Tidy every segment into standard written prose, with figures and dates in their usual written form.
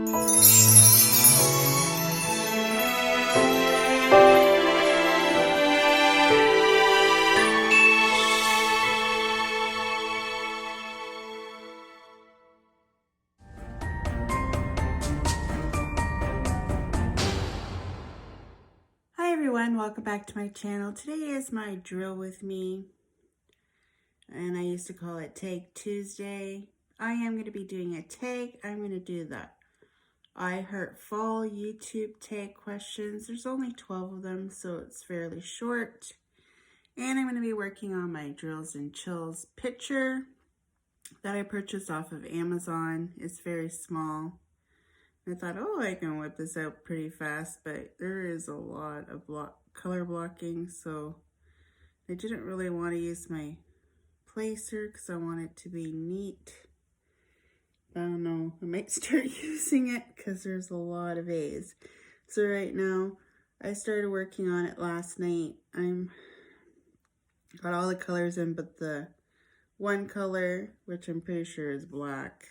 Hi everyone, welcome back to my channel. Today is my drill with me, and I used to call it Tag Tuesday. I am going to be doing a tag. I'm going to do the I Heart Fall YouTube tag questions. There's only 12 of them, so it's fairly short. And I'm going to be working on my Drills and Chills picture that I purchased off of Amazon. It's very small. I thought, oh, I can whip this out pretty fast, but there is a lot of color blocking, so I didn't really want to use my placer because I want it to be neat. I don't know, I might start using it because there's a lot of A's. So right now, I started working on it last night. Got all the colors in, but the one color, which I'm pretty sure is black.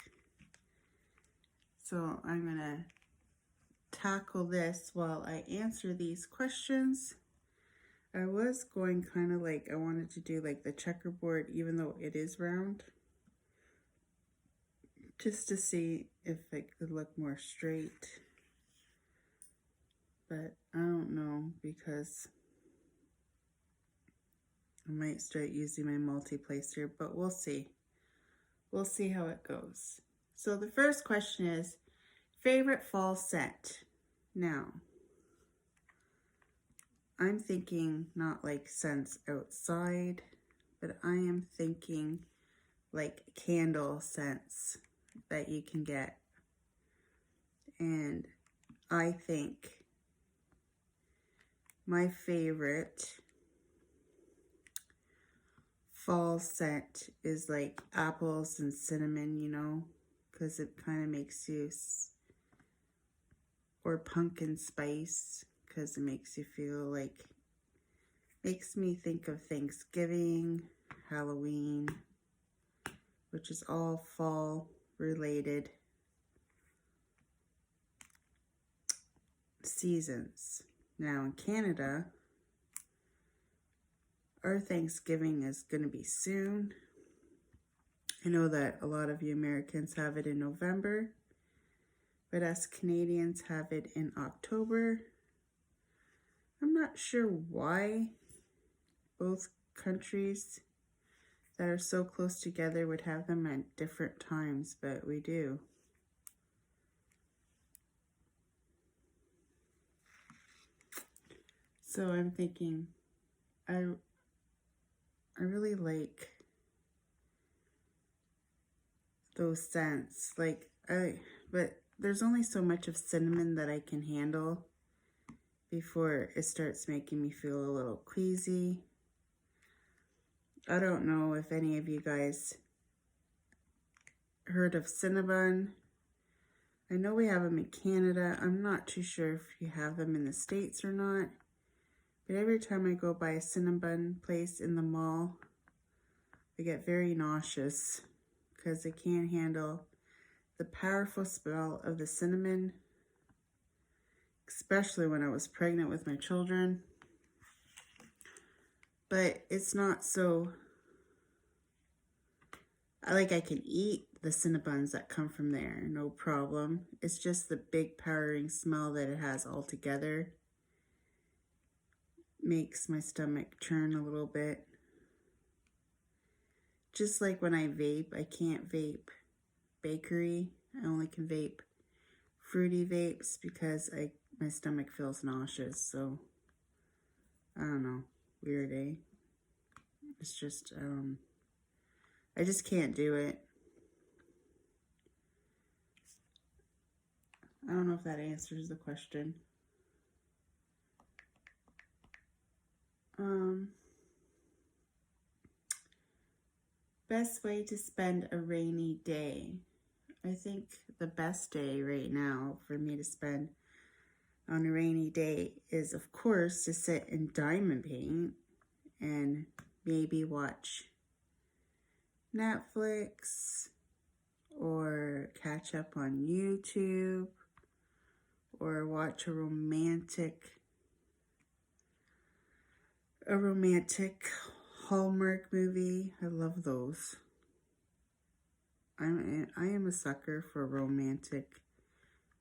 So I'm gonna tackle this while I answer these questions. I was going kind of like, I wanted to do like the checkerboard, even though it is round, just to see if it could look more straight. But I don't know, because I might start using my multi-placer, but we'll see. We'll see how it goes. So the first question is, favorite fall scent? Now, I'm thinking not like scents outside, but I am thinking like candle scents that you can get. And I think my favorite fall scent is like apples and cinnamon, you know, because it kind of makes you, or pumpkin spice, because it makes you feel like, makes me think of Thanksgiving, Halloween, which is all fall related seasons. Now in Canada, our Thanksgiving is going to be soon. I know that a lot of you Americans have it in November, but us Canadians have it in October. I'm not sure why both countries that are so close together would have them at different times, but we do. So I'm thinking, I really like those scents, but there's only so much of cinnamon that I can handle before it starts making me feel a little queasy. I don't know if any of you guys heard of Cinnabon. I know we have them in Canada. I'm not too sure if you have them in the States or not. But every time I go by a Cinnabon place in the mall, I get very nauseous because I can't handle the powerful smell of the cinnamon, especially when I was pregnant with my children. But it's not so, I can eat the Cinnabons that come from there, no problem. It's just the big powering smell that it has altogether makes my stomach churn a little bit. Just like when I vape, I can't vape bakery. I only can vape fruity vapes because my stomach feels nauseous. So I don't know, weird, eh? It's just I just can't do it. I don't know if that answers the question. Best way to spend a rainy day. I think the best day right now for me to spend on a rainy day is, of course, to sit in diamond paint and maybe watch Netflix or catch up on YouTube or watch a romantic Hallmark movie. I love those. I am a sucker for romantic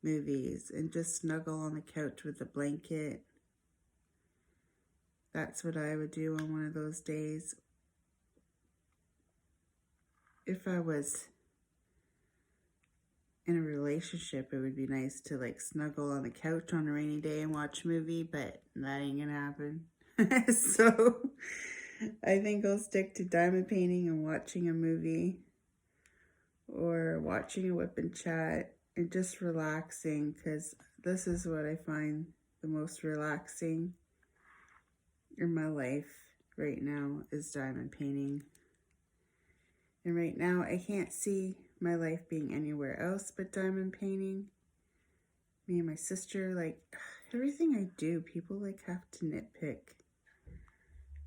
movies and just snuggle on the couch with a blanket. That's what I would do on one of those days. If I was in a relationship, it would be nice to like snuggle on the couch on a rainy day and watch a movie, but that ain't gonna happen. So I think I'll stick to diamond painting and watching a movie, or watching a whip and chat and just relaxing, because this is what I find the most relaxing in my life right now is diamond painting. And right now I can't see my life being anywhere else but diamond painting. Me and my sister, like, everything I do, people like have to nitpick.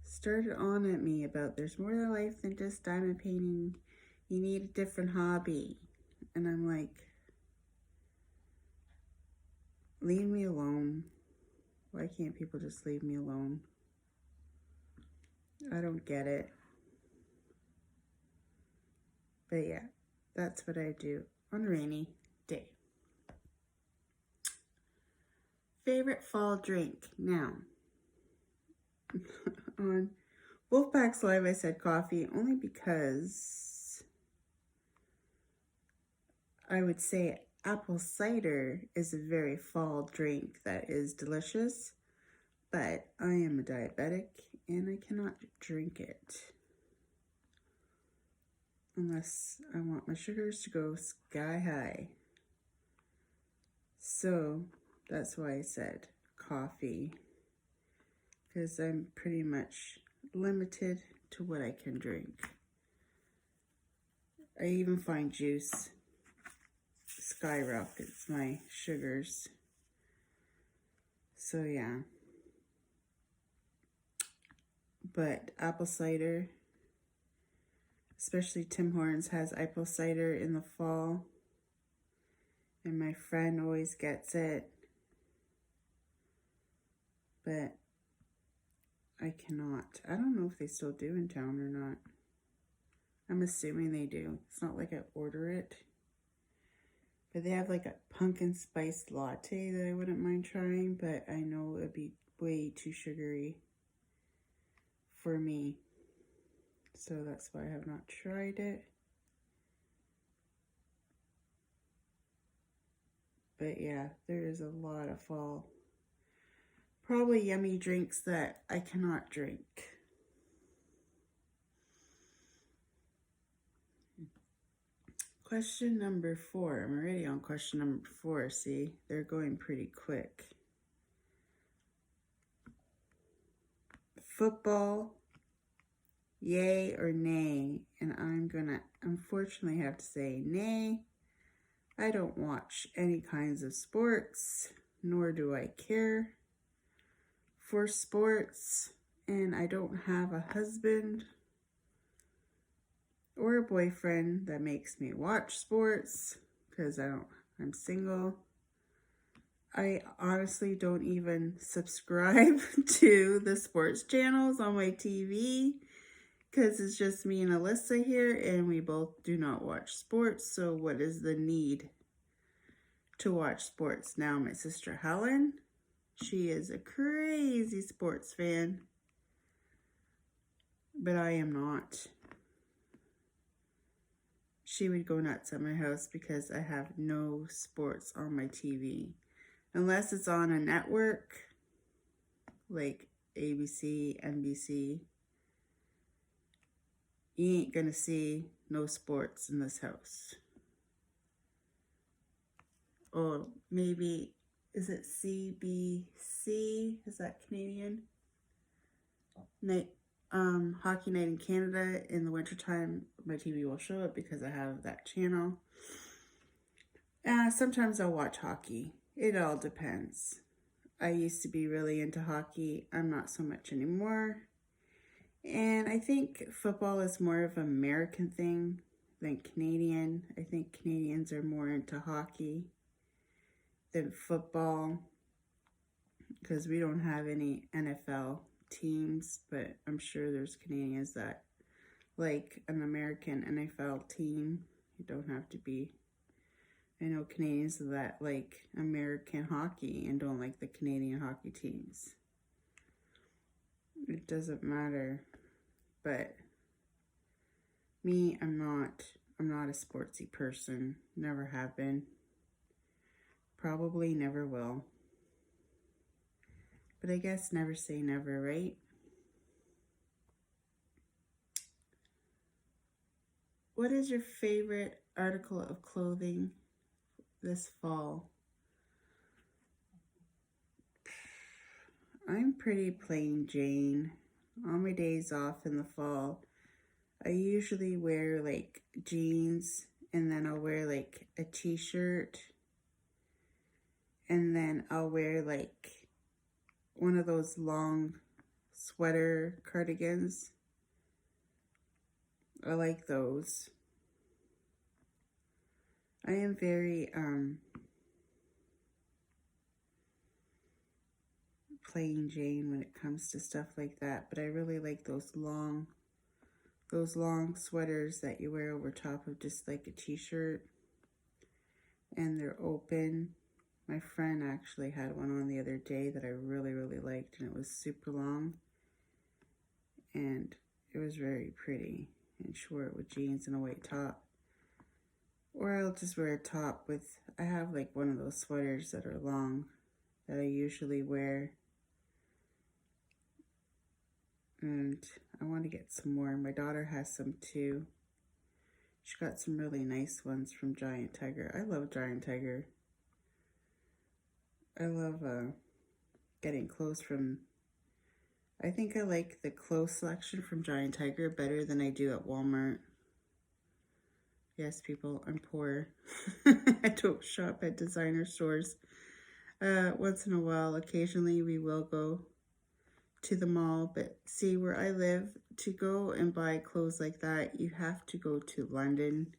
Started on at me about there's more to life than just diamond painting. You need a different hobby. And I'm like, leave me alone. Why can't people just leave me alone? I don't get it. But yeah, that's what I do on a rainy day. Favorite fall drink? Now, on Wolfpack's Live I said coffee only because I would say apple cider is a very fall drink that is delicious, but I am a diabetic and I cannot drink it unless I want my sugars to go sky high. So that's why I said coffee, because I'm pretty much limited to what I can drink. I even find juice skyrockets my sugars. So yeah. But apple cider, especially Tim Hortons has apple cider in the fall, and my friend always gets it, but I cannot. I don't know if they still do in town or not. I'm assuming they do. It's not like I order it, but they have like a pumpkin spice latte that I wouldn't mind trying, but I know it'd be way too sugary for me. So that's why I have not tried it. But yeah, there is a lot of fall, probably yummy drinks that I cannot drink. Question number 4. I'm already on question number 4. See, they're going pretty quick. Football, yay or nay? And I'm gonna unfortunately have to say nay. I don't watch any kinds of sports, nor do I care for sports, and I don't have a husband or a boyfriend that makes me watch sports because I'm single. I honestly don't even subscribe to the sports channels on my TV because it's just me and Alyssa here and we both do not watch sports. So what is the need to watch sports? Now my sister Helen, she is a crazy sports fan, but I am not. She would go nuts at my house because I have no sports on my TV. Unless it's on a network, like ABC, NBC, you ain't gonna see no sports in this house. Or maybe, is it CBC? Is that Canadian? Hockey night in Canada in the wintertime, my TV will show it because I have that channel. Sometimes I'll watch hockey. It all depends. I used to be really into hockey. I'm not so much anymore. And I think football is more of an American thing than Canadian. I think Canadians are more into hockey. than football, because we don't have any NFL teams, but I'm sure there's Canadians that like an American NFL team. You don't have to be. I know Canadians that like American hockey and don't like the Canadian hockey teams. It doesn't matter. But me, I'm not a sportsy person. Never have been. Probably never will. But I guess never say never, right? What is your favorite article of clothing this fall? I'm pretty plain Jane. On my days off in the fall, I usually wear like jeans, and then I'll wear like a t-shirt, and then I'll wear like one of those long sweater cardigans. I like those. I am very plain Jane when it comes to stuff like that, but I really like those long sweaters that you wear over top of just like a t-shirt, and they're open. My friend actually had one on the other day that I really liked, and it was super long, and it was very pretty, and she wore it with jeans and a white top. Or I'll just wear a top with, I have like one of those sweaters that are long that I usually wear, and I want to get some more. My daughter has some too. She got some really nice ones from Giant Tiger. I love Giant Tiger. I love getting clothes from, I think I like the clothes selection from Giant Tiger better than I do at Walmart. Yes, people, I'm poor. I don't shop at designer stores. Once in a while, occasionally we will go to the mall, but see, where I live, to go and buy clothes like that, you have to go to London.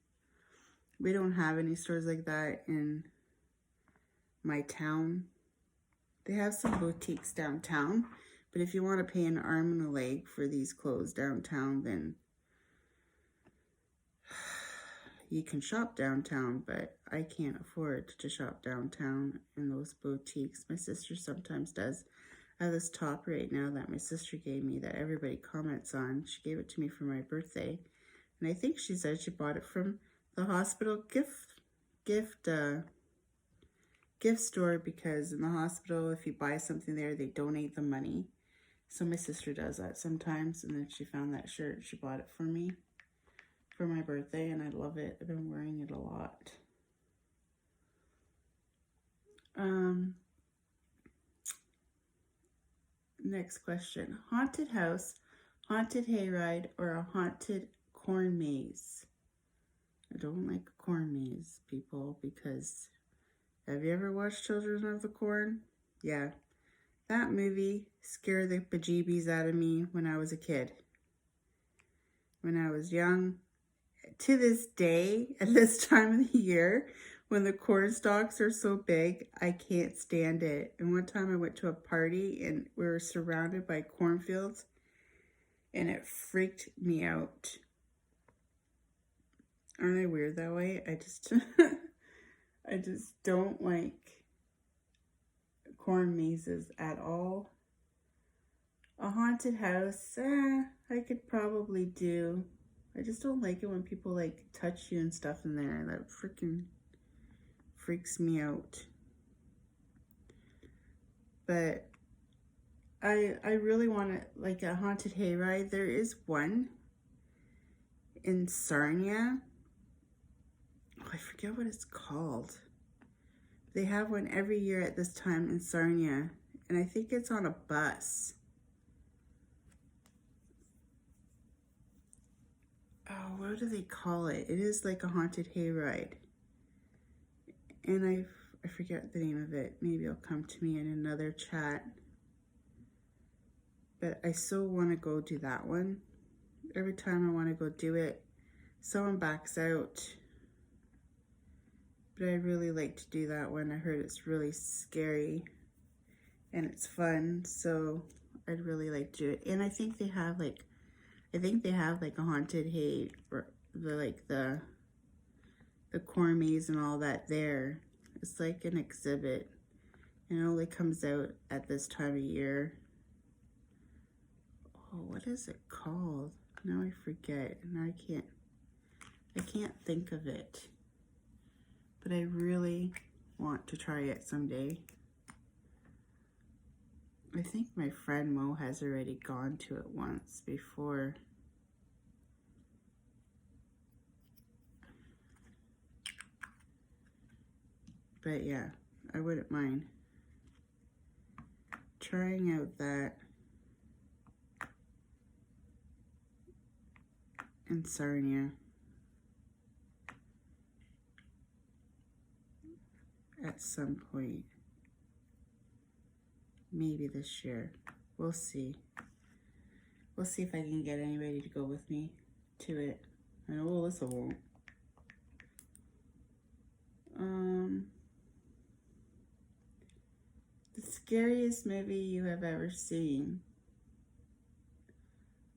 We don't have any stores like that in my town. They have some boutiques downtown, but if you want to pay an arm and a leg for these clothes downtown, then you can shop downtown, but I can't afford to shop downtown in those boutiques. My sister sometimes does. I have this top right now that my sister gave me that everybody comments on. She gave it to me for my birthday, and I think she said she bought it from the hospital gift store, because in the hospital, if you buy something there, they donate the money. So my sister does that sometimes, and then she found that shirt. She bought it for me for my birthday, and I love it. I've been wearing it a lot. Next question. Haunted house, haunted hayride, or a haunted corn maze? I don't like a corn maze, people, because have you ever watched Children of the Corn? Yeah. That movie scared the bejeebies out of me when I was a kid. When I was young. To this day, at this time of the year, when the corn stalks are so big, I can't stand it. And one time I went to a party and we were surrounded by cornfields, and it freaked me out. Aren't I weird that way? I just don't like corn mazes at all. A haunted house, I could probably do. I just don't like it when people like touch you and stuff in there. That freaking freaks me out. But I really want to, like, a haunted hayride. There is one in Sarnia. Oh, I forget what it's called. They have one every year at this time in Sarnia, and I think it's on a bus. Oh, what do they call it? It is like a haunted hayride. And I forget the name of it. Maybe it'll come to me in another chat. But I so want to go do that one. Every time I want to go do it, someone backs out. But I really like to do that one. I heard it's really scary and it's fun, so I'd really like to do it. And I think they have like, a haunted hay, or the corn maze and all that there. It's like an exhibit. And it only comes out at this time of year. Oh, what is it called? Now I forget. Now I can't think of it. But I really want to try it someday. I think my friend Mo has already gone to it once before. But yeah, I wouldn't mind trying out that in Sarnia at some point. Maybe this year. We'll see. We'll see if I can get anybody to go with me to it. I know Alyssa won't. The scariest movie you have ever seen.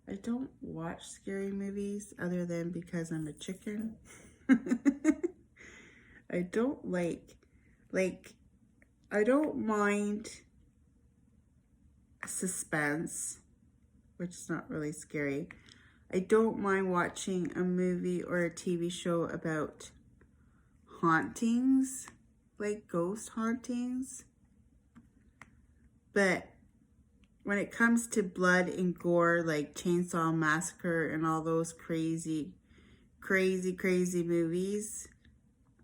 I don't watch scary movies other than because I'm a chicken. I don't I don't mind suspense, which is not really scary. I don't mind watching a movie or a TV show about hauntings, like ghost hauntings. But when it comes to blood and gore, like Chainsaw Massacre and all those crazy movies,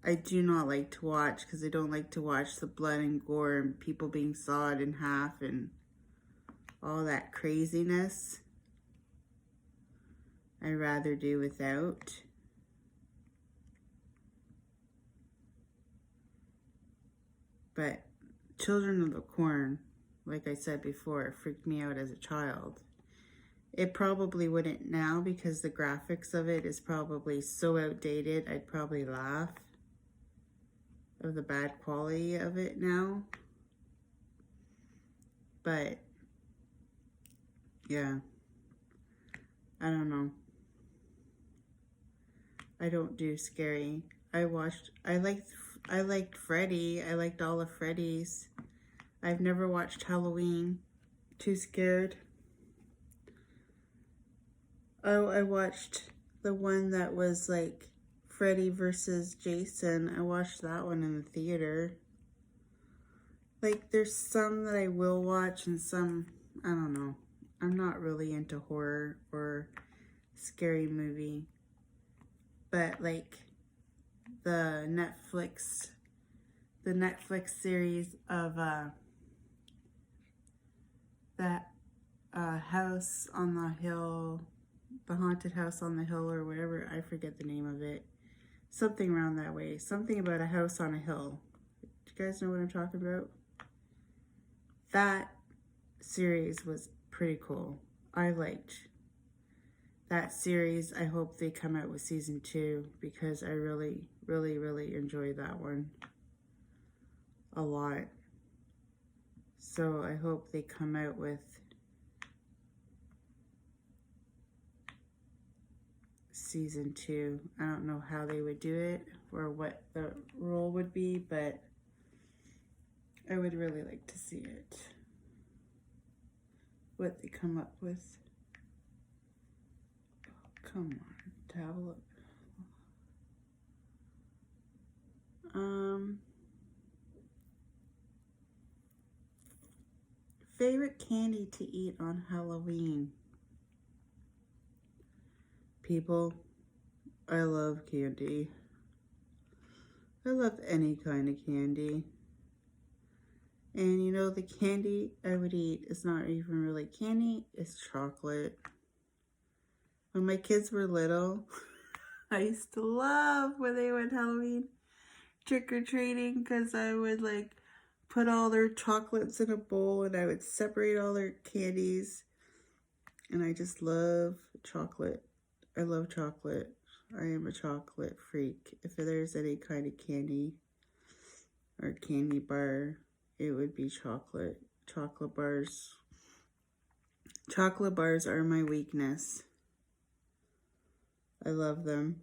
I do not like to watch, because I don't like to watch the blood and gore and people being sawed in half and all that craziness. I'd rather do without. But Children of the Corn, like I said before, freaked me out as a child. It probably wouldn't now, because the graphics of it is probably so outdated, I'd probably laugh of the bad quality of it now. But yeah, I don't know. I don't do scary. I liked Freddy. I liked all of Freddy's. I've never watched Halloween. Too scared. Oh, I watched the one that was like Freddy versus Jason. I watched that one in the theater. Like, there's some that I will watch and some, I don't know. I'm not really into horror or scary movie. But like the Netflix series of that house on the hill, the haunted house on the hill, or whatever, I forget the name of it. Something around that way. Something about a house on a hill. Do you guys know what I'm talking about? That series was pretty cool. I liked that series. I hope they come out with season 2, because I really enjoyed that one a lot. So I hope they come out with season 2. I don't know how they would do it or what the role would be, but I would really like to see it. What they come up with. Oh, come on, have a look. Favorite candy to eat on Halloween? People, I love candy. I love any kind of candy. And you know, the candy I would eat is not even really candy, it's chocolate. When my kids were little, I used to love when they went Halloween trick-or-treating, because I would like put all their chocolates in a bowl and I would separate all their candies. And I just love chocolate. I love chocolate. I am a chocolate freak. If there's any kind of candy or candy bar, it would be chocolate. Chocolate bars. Chocolate bars are my weakness. I love them.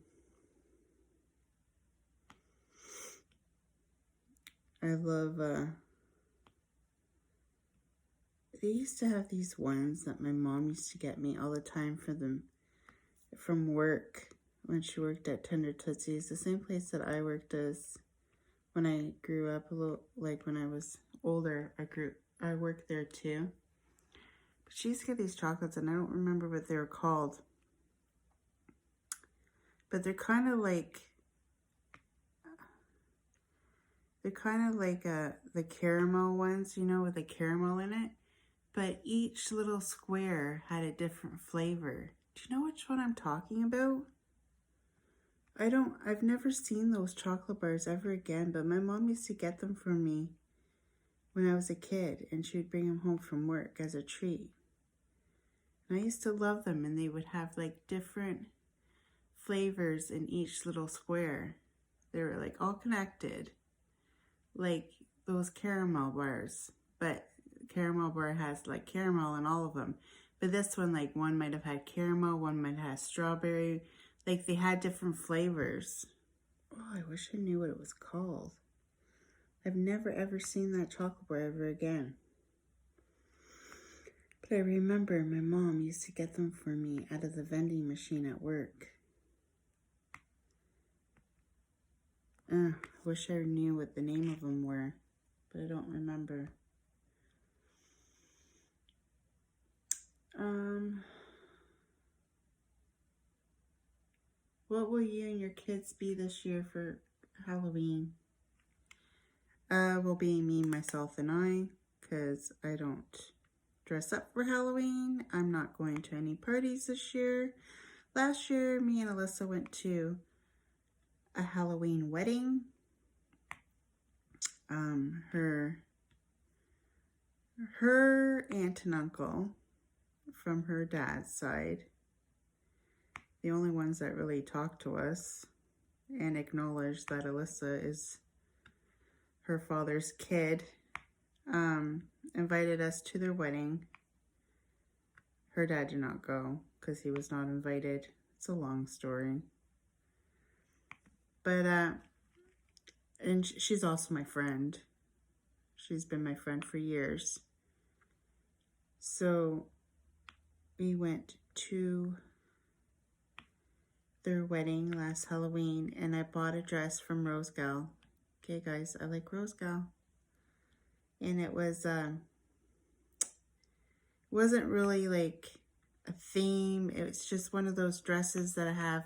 I love, they used to have these ones that my mom used to get me all the time for them from work when she worked at Tender Tootsies, the same place that I worked as when I grew up a little, like when I was older, I worked there too. But she used to get these chocolates and I don't remember what they were called. But they're kind of like the caramel ones, you know, with the caramel in it. But each little square had a different flavor. Do you know which one I'm talking about? I've never seen those chocolate bars ever again, but my mom used to get them for me when I was a kid, and she would bring them home from work as a treat. And I used to love them, and they would have like different flavors in each little square. They were like all connected, like those caramel bars, but caramel bar has like caramel in all of them. But this one, like one might have had caramel, one might have strawberry. Like they had different flavors. Oh, I wish I knew what it was called. I've never ever seen that chocolate bar ever again. But I remember my mom used to get them for me out of the vending machine at work. I wish I knew what the name of them were, but I don't remember. What will you and your kids be this year for Halloween? Will be me, myself, and I, because I don't dress up for Halloween. I'm not going to any parties this year. Last year, me and Alyssa went to a Halloween wedding. Her aunt and uncle from her dad's side, the only ones that really talked to us and acknowledged that Alyssa is her father's kid, invited us to their wedding. Her dad did not go because he was not invited. It's a long story. But, and she's also my friend. She's been my friend for years. So we went to their wedding last Halloween and I bought a dress from Rose Gal. Okay, guys, I like Rose Gal. And it was, wasn't really like a theme. It was just one of those dresses that I have.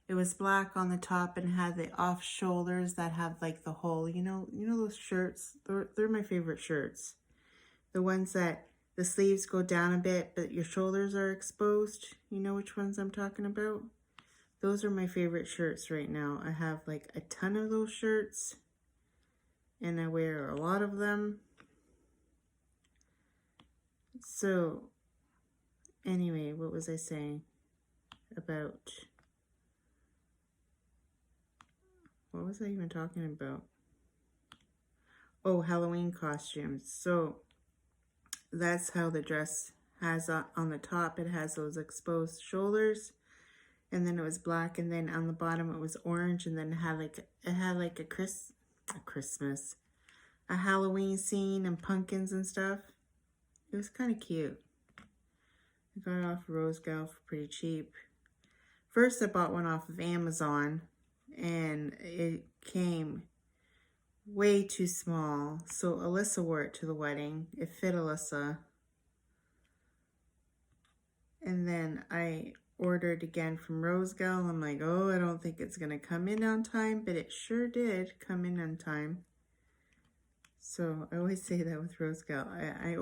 It was black on the top and had the off shoulders that have like the hole. You know those shirts? They're my favorite shirts. The ones that the sleeves go down a bit, but your shoulders are exposed. You know which ones I'm talking about? Those are my favorite shirts right now. I have like a ton of those shirts and I wear a lot of them. So anyway, what was I saying about, what was I even talking about? Oh, Halloween costumes. So that's how the dress has on the top, it has those exposed shoulders, and then it was black, and then on the bottom it was orange, and then it had like a Halloween scene and pumpkins and stuff. It was kind of cute. I got it off Rose Gal for pretty cheap. First I bought one off of Amazon and it came way too small. So Alyssa wore it to the wedding. It fit Alyssa. And then I ordered again from Rose Gal. I'm like, oh, I don't think it's going to come in on time. But it sure did come in on time. So I always say that with Rose Gal. I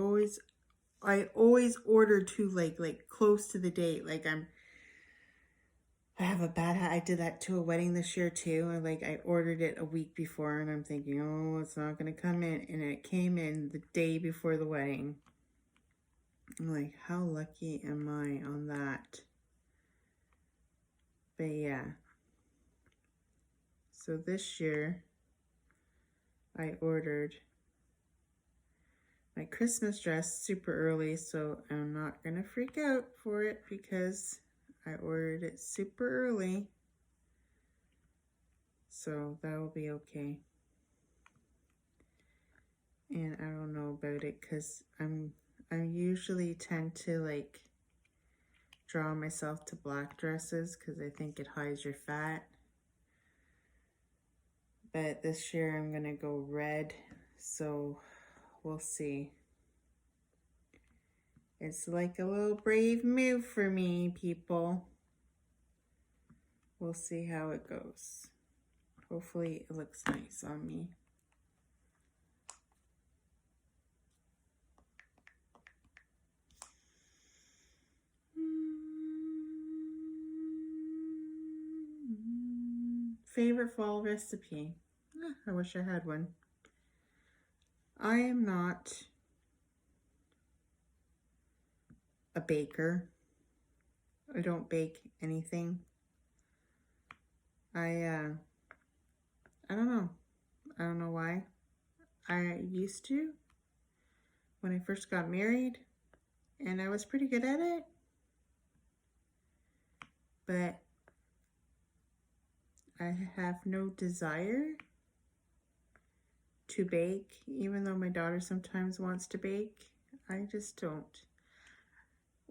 always order to like close to the date. Like I have a bad habit. I did that to a wedding this year too. I ordered it a week before and I'm thinking, oh, it's not going to come in. And it came in the day before the wedding. I'm like, how lucky am I on that? But yeah. So this year, I ordered my Christmas dress super early, so I'm not gonna freak out for it because I ordered it super early. So that will be okay. And I don't know about it because I usually tend to like draw myself to black dresses because I think it hides your fat. But this year I'm gonna go red, so we'll see. It's like a little brave move for me, people. We'll see how it goes. Hopefully it looks nice on me. Favorite fall recipe? I wish I had one. I am not a baker. I don't bake anything. I don't know. I don't know why. I used to when I first got married, and I was pretty good at it. But I have no desire to bake, even though my daughter sometimes wants to bake. I just don't.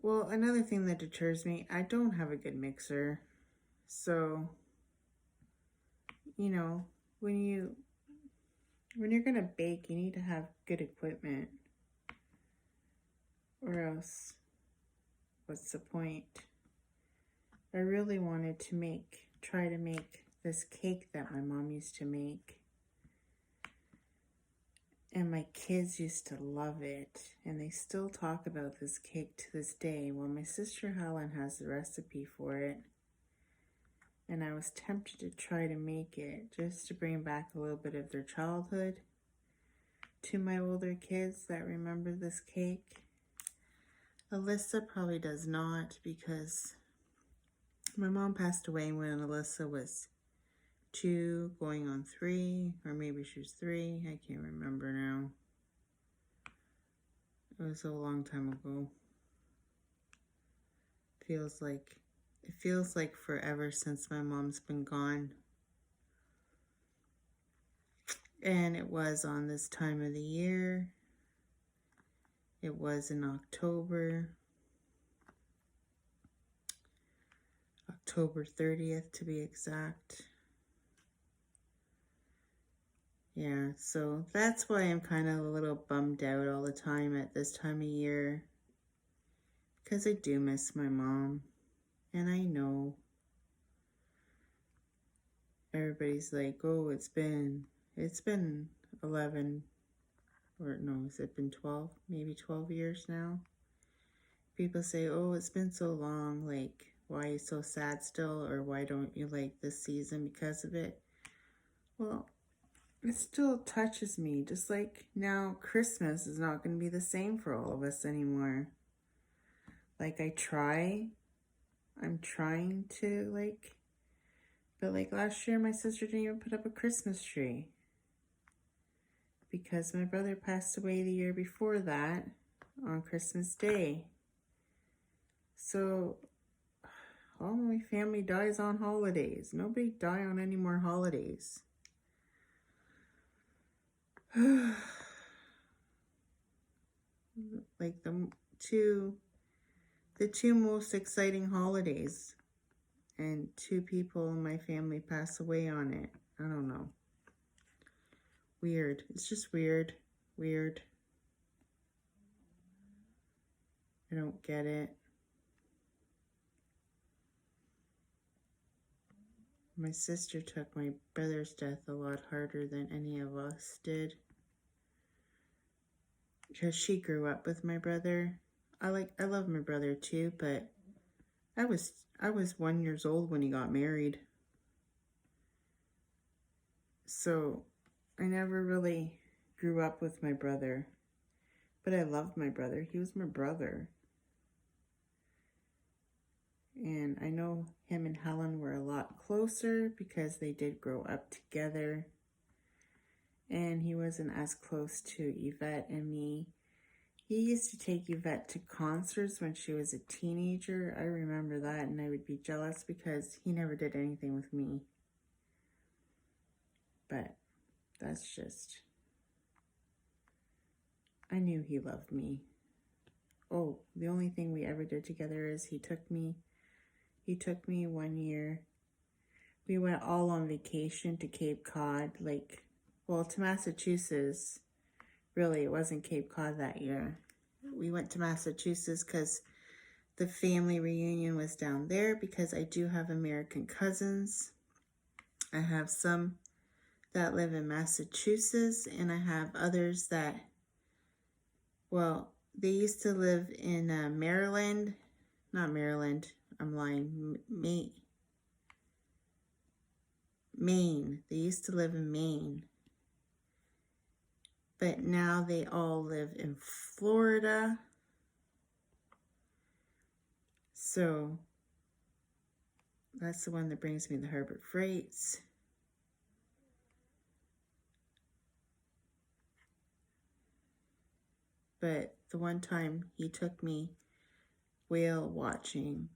Well, another thing that deters me, I don't have a good mixer. So, you know, when you're gonna bake, you need to have good equipment. Or else, what's the point? I really wanted to try to make this cake that my mom used to make. And my kids used to love it. And they still talk about this cake to this day. Well, my sister Helen has the recipe for it. And I was tempted to try to make it just to bring back a little bit of their childhood to my older kids that remember this cake. Alyssa probably does not because my mom passed away when Alyssa was 2, going on 3, or maybe she was 3. I can't remember now. It was a long time ago. It feels like forever since my mom's been gone. And it was on this time of the year. It was in October 30th to be exact. Yeah, so that's why I'm kind of a little bummed out all the time at this time of year. Because I do miss my mom. And I know everybody's like, oh, it's been 11, or no, has it been 12? Maybe 12 years now. People say, oh, it's been so long, like, why are you so sad still, or why don't you like this season because of it? Well, it still touches me, just like now Christmas is not going to be the same for all of us anymore. Like, I'm trying to, like, but like last year, my sister didn't even put up a Christmas tree because my brother passed away the year before that on Christmas Day. So all my family dies on holidays. Nobody die on any more holidays. Like the two most exciting holidays, and 2 people in my family pass away on it. I don't know. Weird. It's just weird. Weird. I don't get it. My sister took my brother's death a lot harder than any of us did. Because she grew up with my brother. I love my brother too, but I was 1 year old when he got married. So I never really grew up with my brother. But I loved my brother. He was my brother. And I know him and Helen were a lot closer because they did grow up together. and he wasn't as close to Yvette and me. He used to take Yvette to concerts when she was a teenager. I remember that, and I would be jealous because he never did anything with me. But that's just... I knew he loved me. Oh, the only thing we ever did together is he took me 1 year. We went all on vacation to Cape Cod, to Massachusetts. Really, it wasn't Cape Cod that year. We went to Massachusetts because the family reunion was down there, because I do have American cousins. I have some that live in Massachusetts, and I have others that, well, they used to live in Maryland. Not Maryland, I'm lying. Maine. They used to live in Maine. But now they all live in Florida. So that's the one that brings me the Harbor Freights. But the one time he took me whale watching,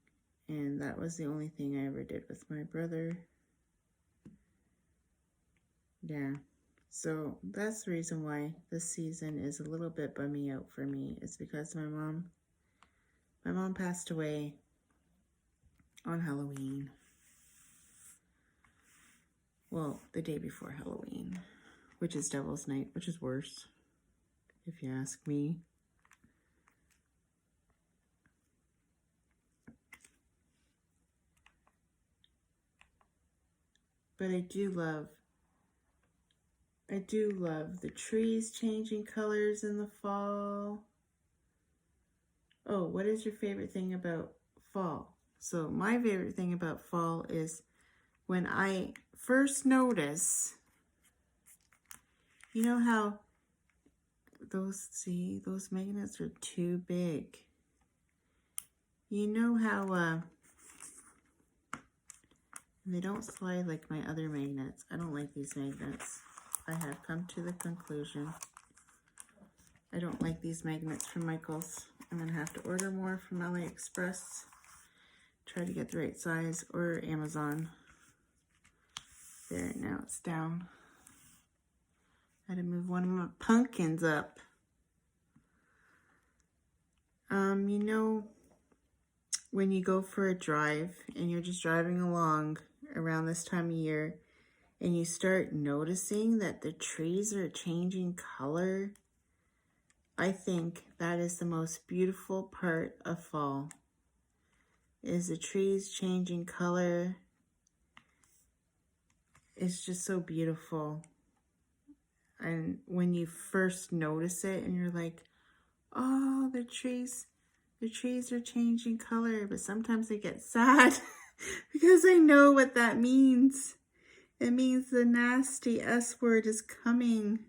and that was the only thing I ever did with my brother. Yeah. So that's the reason why this season is a little bit bummy out for me. It's because my mom passed away on Halloween. Well, the day before Halloween, which is Devil's Night, which is worse, if you ask me. But I do love the trees changing colors in the fall. Oh, what is your favorite thing about fall? So my favorite thing about fall is when I first notice, you know how those magnets are too big. You know how they don't slide like my other magnets. I don't like these magnets. I have come to the conclusion I don't like these magnets from Michaels. I'm going to have to order more from AliExpress. Try to get the right size, or Amazon. There, now it's down. I had to move one of my pumpkins up. You know, when you go for a drive and you're just driving along around this time of year and you start noticing that the trees are changing color, I think that is the most beautiful part of fall, is the trees changing color. It's just so beautiful. And when you first notice it and you're like, oh, the trees are changing color, but sometimes I get sad because I know what that means. It means the nasty S word is coming.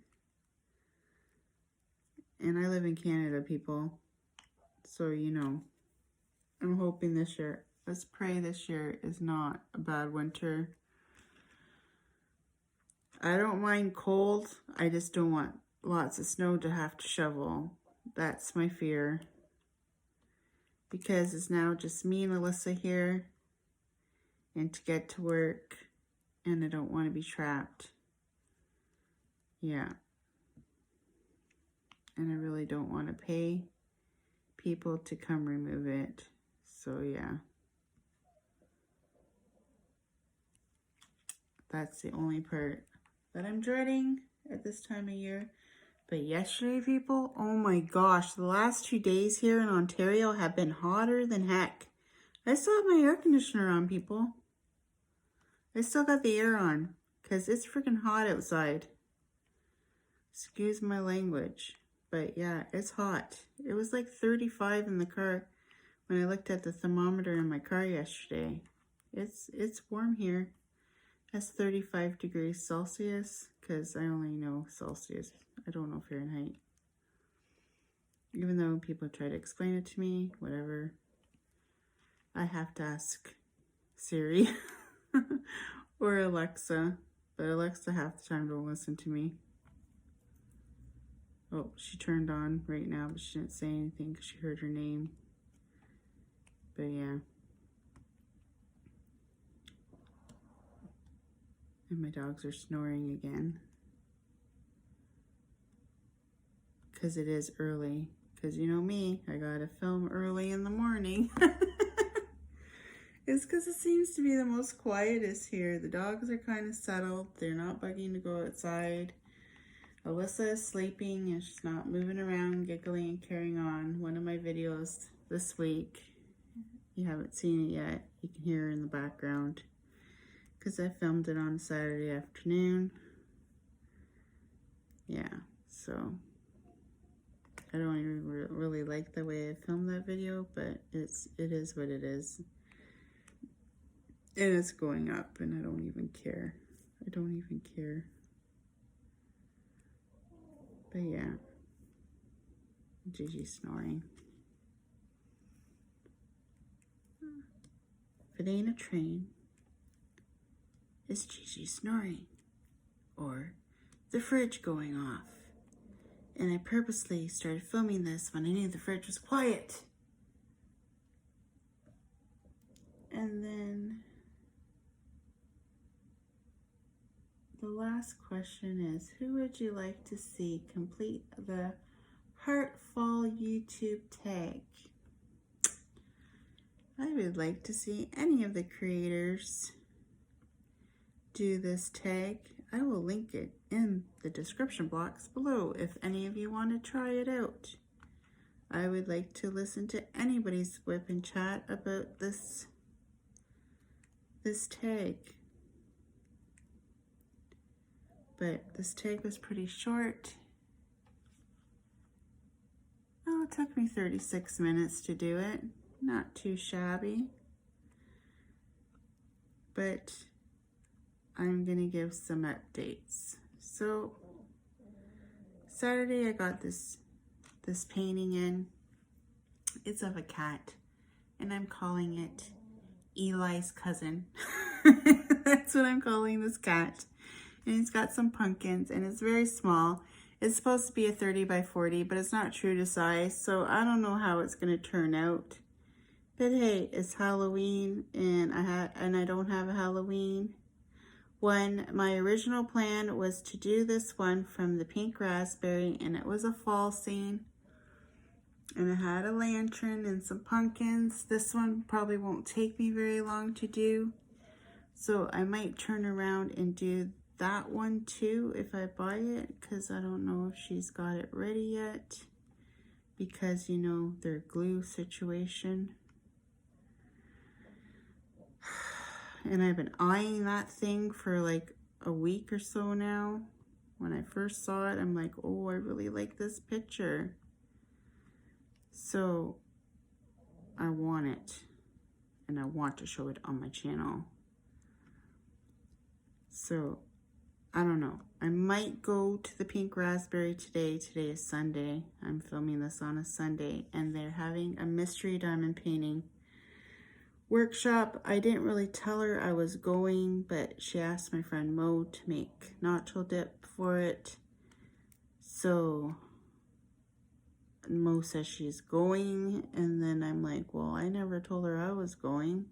And I live in Canada, people. So, you know, I'm hoping this year, let's pray this year is not a bad winter. I don't mind cold. I just don't want lots of snow to have to shovel. That's my fear. Because it's now just me and Alyssa here, and to get to work, and I don't want to be trapped. Yeah. And I really don't want to pay people to come remove it. So yeah. That's the only part that I'm dreading at this time of year. But yesterday, people, oh my gosh, the last 2 days here in Ontario have been hotter than heck. I still have my air conditioner on, people. I still got the air on because it's freaking hot outside. Excuse my language. But yeah, it's hot. It was like 35 in the car when I looked at the thermometer in my car yesterday. It's warm here. That's 35 degrees Celsius because I only know Celsius. I don't know Fahrenheit. Even though people try to explain it to me, whatever. I have to ask Siri or Alexa. But Alexa half the time don't listen to me. Oh, she turned on right now, but she didn't say anything because she heard her name. But yeah. And my dogs are snoring again. Because it is early. Because you know me, I gotta film early in the morning. It's because it seems to be the most quietest here. The dogs are kind of settled. They're not bugging to go outside. Alyssa is sleeping and she's not moving around, giggling and carrying on. One of my videos this week, you haven't seen it yet. You can hear her in the background because I filmed it on Saturday afternoon. Yeah, so I don't even really like the way I filmed that video, but it is what it is. And it's going up and I don't even care. I don't even care. But yeah, Gigi's snoring. If it ain't a train, it's Gigi snoring. Or the fridge going off. And I purposely started filming this when I knew the fridge was quiet. And then the last question is, who would you like to see complete the Heartfall YouTube tag? I would like to see any of the creators do this tag. I will link it in the description box below if any of you want to try it out. I would like to listen to anybody's whip and chat about this tag. But this tag was pretty short. Oh, it took me 36 minutes to do it. Not too shabby. But I'm gonna give some updates. So Saturday I got this painting in. It's of a cat and I'm calling it Eli's cousin. That's what I'm calling this cat. And it's got some pumpkins and it's very small. It's supposed to be a 30 by 40, but it's not true to size, so I don't know how it's gonna turn out. But hey, it's Halloween and I don't have a Halloween one. My original plan was to do this one from the pink raspberry, and it was a fall scene. And it had a lantern and some pumpkins. This one probably won't take me very long to do. So I might turn around and do that one too if I buy it, because I don't know if she's got it ready yet. Because, you know, their glue situation. And I've been eyeing that thing for like a week or so now. When I first saw it, I'm like, oh, I really like this picture. So I want it. And I want to show it on my channel. So I don't know. I might go to the pink raspberry today. Today is Sunday. I'm filming this on a Sunday. And they're having a mystery diamond painting workshop. I didn't really tell her I was going, but she asked my friend Mo to make nacho dip for it. So Mo says she's going, and then I'm like, well, I never told her I was going,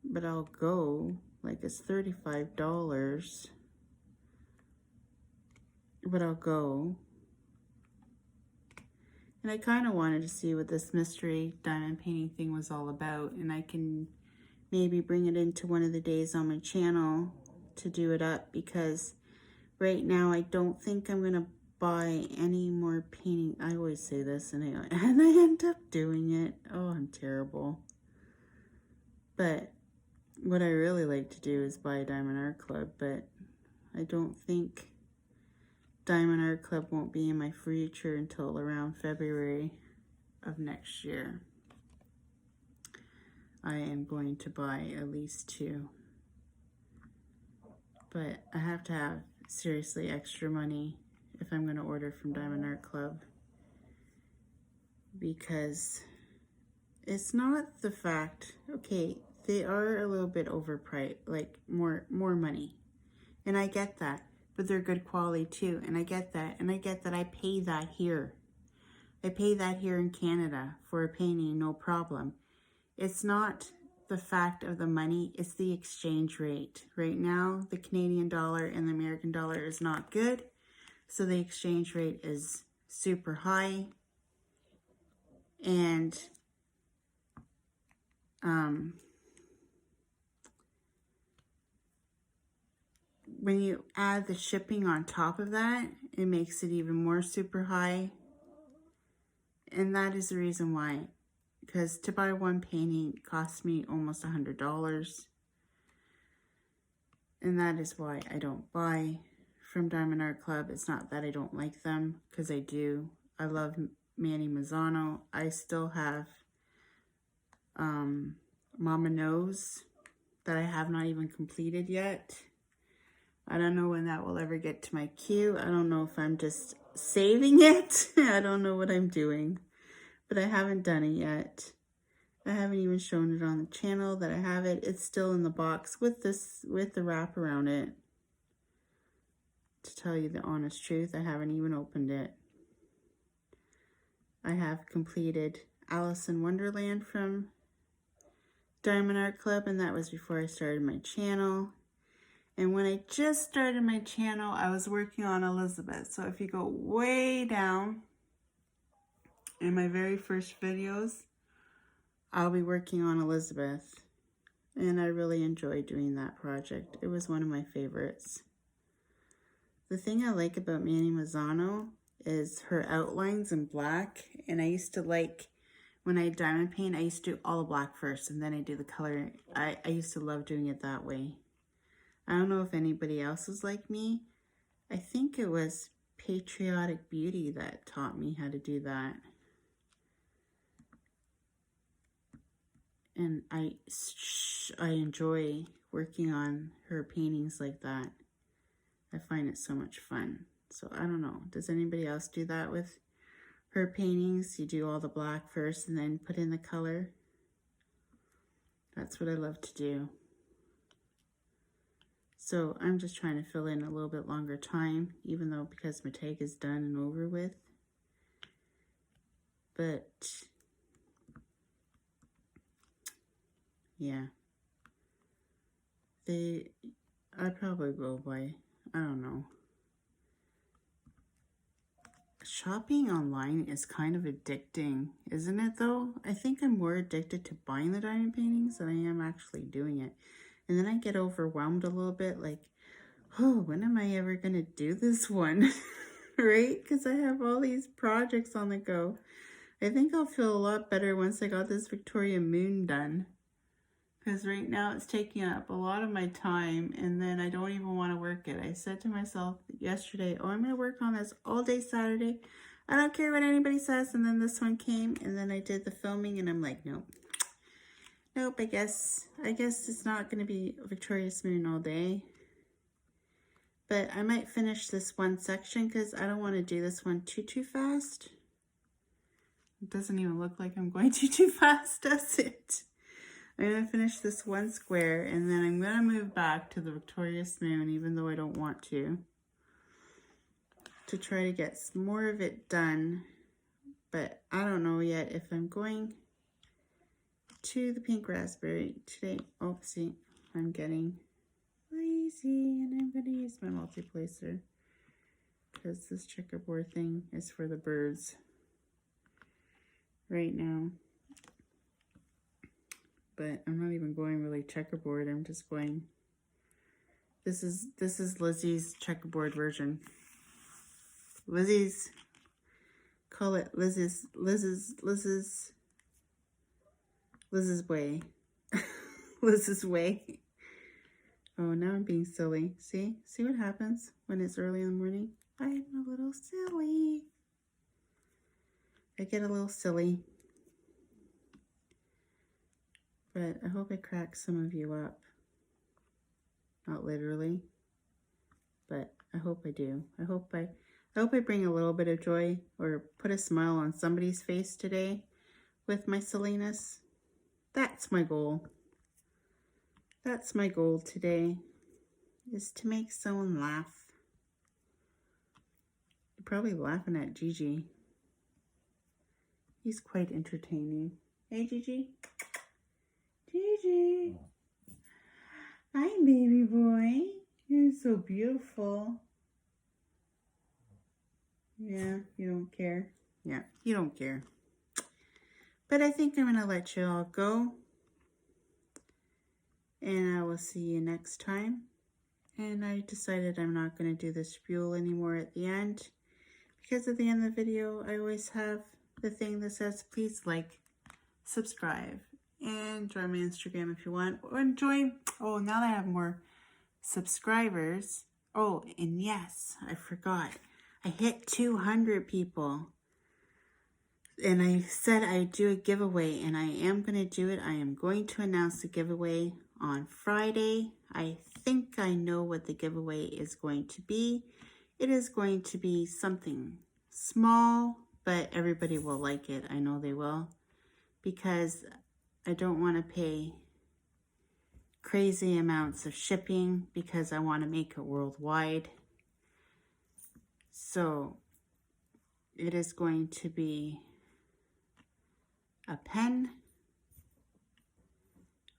but I'll go. Like, it's $35, but I'll go. And I kind of wanted to see what this mystery diamond painting thing was all about, and I can maybe bring it into one of the days on my channel to do it up, because right now I don't think I'm going to buy any more painting. I always say this and I end up doing it. Oh, I'm terrible. But what I really like to do is buy a Diamond Art Club, but I don't think Diamond Art Club won't be in my future until around February of next year. I am going to buy at least 2. But I have to have seriously extra money if I'm going to order from Diamond Art Club. Because it's not the fact, okay, they are a little bit overpriced, like more money. And I get that. but they're good quality too. And I get that. And I get that I pay that here. I pay that here in Canada for a painting, no problem. It's not the fact of the money, it's the exchange rate. Right now, the Canadian dollar and the American dollar is not good. So the exchange rate is super high. And when you add the shipping on top of that, it makes it even more super high. And that is the reason why. Because to buy one painting costs me almost $100. And that is why I don't buy from Diamond Art Club. It's not that I don't like them, because I do. I love Manny Misano. I still have Mama Knows that I have not even completed yet. I don't know when that will ever get to my queue. I don't know if I'm just saving it. I don't know what I'm doing, but I haven't done it yet. I haven't even shown it on the channel that I have it. It's still in the box with the wrap around it. To tell you the honest truth, I haven't even opened it. I have completed Alice in Wonderland from Diamond Art Club, and that was before I started my channel. And when I just started my channel, I was working on Elizabeth. So if you go way down in my very first videos, I'll be working on Elizabeth. And I really enjoyed doing that project. It was one of my favorites. The thing I like about Manny Misano is her outlines in black. And I used to like, when I diamond paint, I used to do all the black first and then I do the color. I used to love doing it that way. I don't know if anybody else was like me. I think it was Patriotic Beauty that taught me how to do that. And I enjoy working on her paintings like that. I find it so much fun. So I don't know. Does anybody else do that with her paintings? You do all the black first and then put in the color. That's what I love to do. So I'm just trying to fill in a little bit longer time, even though because my tag is done and over with. But yeah, I probably will buy, I don't know. Shopping online is kind of addicting, isn't it though? I think I'm more addicted to buying the diamond paintings than I am actually doing it. And then I get overwhelmed a little bit, like, oh, when am I ever going to do this one? Right? Because I have all these projects on the go. I think I'll feel a lot better once I got this Victoria Moon done. Because right now it's taking up a lot of my time and then I don't even want to work it. I said to myself yesterday, oh, I'm going to work on this all day Saturday. I don't care what anybody says. And then this one came and then I did the filming and I'm like, nope. Nope, I guess it's not going to be Victoria's Moon all day. But I might finish this one section because I don't want to do this one too fast. It doesn't even look like I'm going too fast, does it? I'm going to finish this one square and then I'm going to move back to the Victorious Moon, even though I don't want to try to get more of it done. But I don't know yet if I'm going to the pink raspberry today. Oh, see, I'm getting lazy and I'm going to use my multi-placer because this checkerboard thing is for the birds right now. But I'm not even going really checkerboard. I'm just going, this is Lizzie's checkerboard version. Lizzie's, call it Liz's way. Liz's way. Oh, now I'm being silly. See what happens when it's early in the morning? I'm a little silly. I get a little silly. But I hope I crack some of you up. Not literally, but I hope I do. I hope I bring a little bit of joy or put a smile on somebody's face today with my silliness. That's my goal. That's my goal today, is to make someone laugh. You're probably laughing at Gigi. He's quite entertaining. Hey, Gigi. Gigi. Hi, baby boy. You're so beautiful. Yeah, you don't care. Yeah, you don't care. But I think I'm going to let you all go. And I will see you next time. And I decided I'm not going to do the spiel anymore at the end. Because at the end of the video, I always have the thing that says, please like, subscribe, and join my Instagram if you want. Or join, oh, now that I have more subscribers. Oh, and yes, I forgot. I hit 200 people. And I said I'd do a giveaway, and I am going to do it. I am going to announce the giveaway on Friday. I think I know what the giveaway is going to be. It is going to be something small, but everybody will like it. I know they will, because I don't want to pay crazy amounts of shipping because I want to make it worldwide. So it is going to be a pen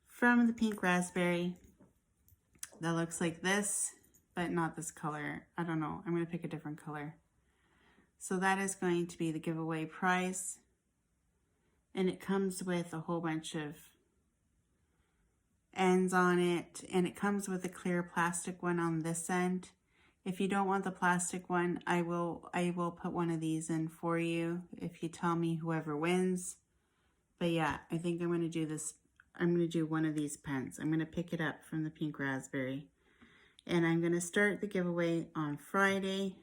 from the Pink Raspberry that looks like this, but not this color. I don't know. I'm going to pick a different color. So that is going to be the giveaway prize. And it comes with a whole bunch of ends on it. And it comes with a clear plastic one on this end. If you don't want the plastic one, I will put one of these in for you if you tell me whoever wins. But yeah, I think I'm going to do this. I'm going to do one of these pens. I'm going to pick it up from the Pink Raspberry. And I'm going to start the giveaway on Friday.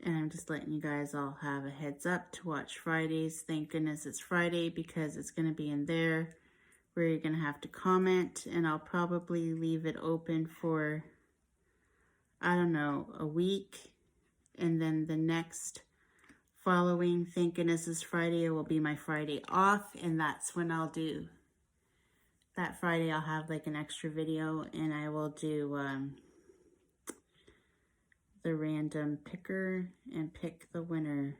And I'm just letting you guys all have a heads up to watch Fridays. Thank goodness it's Friday, because it's going to be in there where you're going to have to comment. And I'll probably leave it open for, I don't know, a week. And then the next following Thank Goodness It's Friday will be my Friday off. And that's when I'll do, that Friday I'll have like an extra video. And I will do the random picker and pick the winner.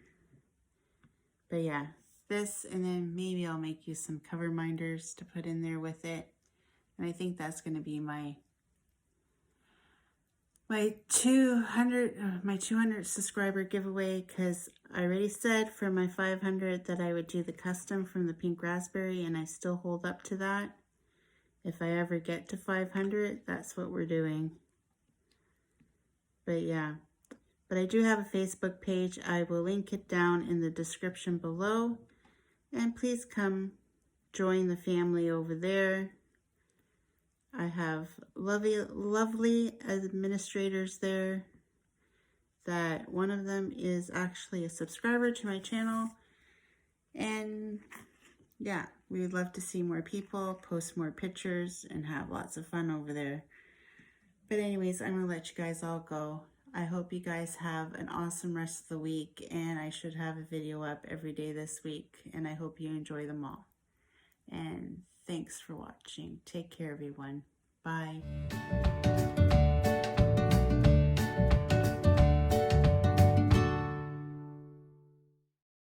But yeah, this, and then maybe I'll make you some cover minders to put in there with it. And I think that's going to be my 200 subscriber giveaway, because I already said for my 500 that I would do the custom from the Pink Raspberry, and I still hold up to that. If I ever get to 500, that's what we're doing. But yeah, but I do have a Facebook page. I will link it down in the description below. And please come join the family over there. I have lovely administrators there. That one of them is actually a subscriber to my channel. And yeah, we would love to see more people, post more pictures, and have lots of fun over there. But anyways, I'm going to let you guys all go. I hope you guys have an awesome rest of the week, and I should have a video up every day this week, and I hope you enjoy them all. And thanks for watching. Take care, everyone. Bye.